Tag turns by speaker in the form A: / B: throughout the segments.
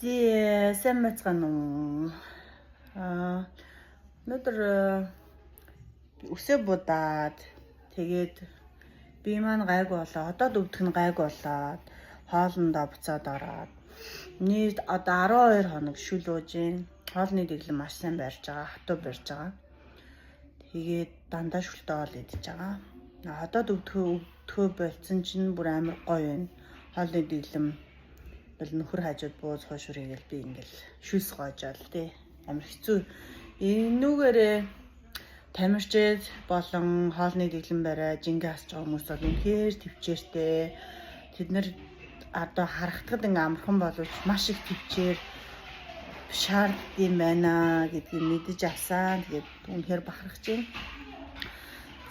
A: Сайн байцгаана уу. Өнөөдөр өсөө будаад тэгээд би маань гайгүй болоо. Хотод өвдөх нь гайгүй болоод хоолндоо буцаад ороод нийт одоо 12 хоног шүл ууж гин. Хоолны дэглэм маш сайн барьж байгаа, хатуу барьж байгаа. Тэгээд дандаа шүлтэй хоол идэж байгаа. Хотод өвдөхөө болцсон чинь бүр амар гоё байна. Хоолны дэглэм нөхөр хажууд бууз хойшур хийгээл би ингээл шүлс гоожаал тий. Амар хэцүү. Энүүгээрээ тамирчид болон хоолны дэглэм бариа жингээ хасж байгаа хүмүүс бол үнэхээр төвчээртэй. Тэд нэр одоо харагдахад ингээ амархан боловч маш их төвчээр шаардсан байна гэдгийг мэдэж авсан. Тэгээд үнэхээр бахархаж байна.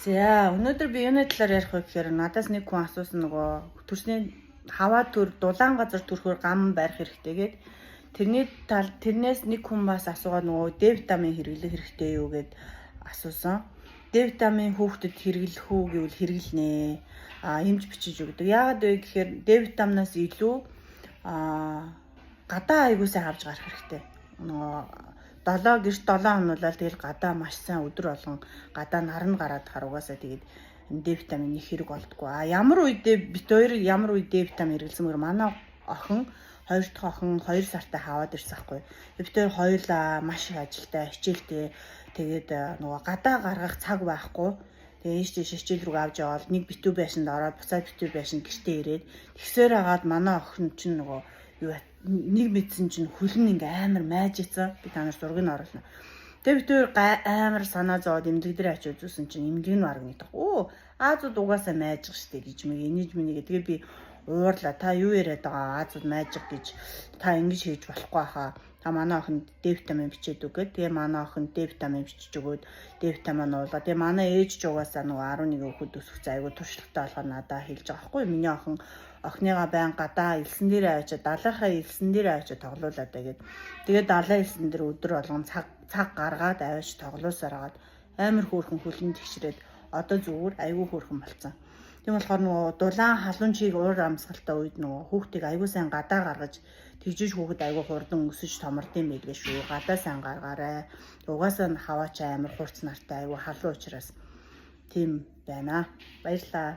A: За өнөөдөр би юуны талаар ярих вэ гэхээр надаас нэг хүн асуусан нөгөө төрсний хаваа төр дулаан газар төрөхөөр гам барих хэрэгтэй гээд тэрнээс нэг хүн бас асуугаад нөгөө D витамин хэрэглэх хэрэгтэй юу гэд асуусан. D витамин хүүхдэд хэрэглэх үү гэвэл хэрэглэнэ. Эмч бичиж өгдөг. Яагаад вэ гэхээр D витаминаас илүү гадаа аягуулсаа авч гарах хэрэгтэй. Нөгөө гэрт 7 хонуулаад тэгэл гадаа маш сайн өдөр болгон гадаа наран гараад харугаасаа тэгээд D витамин их хэрэг болдгоо. Ямар үед бит хоёр ямар үед D витамин хэрэглэсэн мөр манай охин 2 дахь охин 2 сартай хаваад ирсэн байхгүй. Бит хоёр хоёулаа маш их ажилтай, хичээлтэй. Тэгээд нөгөө гадаа гаргах цаг байхгүй. Тэгээ ийш тийш хичээл рүү авч яваад нэг битүү байшинд ороод буцаад битүү байшинд гэртээ ирээд тэгсээр хагаад манай охин чинь нөгөө юу нэг мэдсэн чинь хөлн ингээ амар майжицсан. Би та нар зургийг оруулна. Тэгээ бид өөр амар санаа зовоод эмнэлэг дээр очиж үзсэн чинь эмнэлэг нь баг нэг. Аазууд угаасаа майжих штеп гэж мэг энэж минийгээ тэгээ би уурлаа. Та юу яриад байгаа аазууд майжих гэж та ингэж хийж болохгүй хаа. Та манай охинд D витамин бичээд өгөөд тэгээ манай охинд D витамин бичиж өгөөд D витамин уулаа. Тэгээ манай ээж ч угаасаа нөгөө 11 хүүхэд өсөх айгу туршлагатай болохоор надаа хэлж байгаа хгүй. Миний охиныгаа байн гадаа элсэн дээрээ авчиад далайхаа элсэн дээрээ авчиад тоглуулаад тэгээд тэгээ далайн элсэн дээр өдөр болгон цаг гаргаад аваач тоглоосоор хагаад амар хөөрхөн хөлн тэгшрээд одоо зүгээр айгүй хөөрхөн болцсон. Тийм болохоор нөгөө дулаан халуун чийг уур амьсгалтай үед нөгөө хүүхдийг айгүй сайн гадаа гаргаж тэгжиж хүүхэд айгүй хурдан өсөж томордсон байлгүй шүү. Гадаа сайн гаргаарай. Угаасаа хаваач амар хурц нартай айгүй халуун учраас тийм байна. Баярлалаа.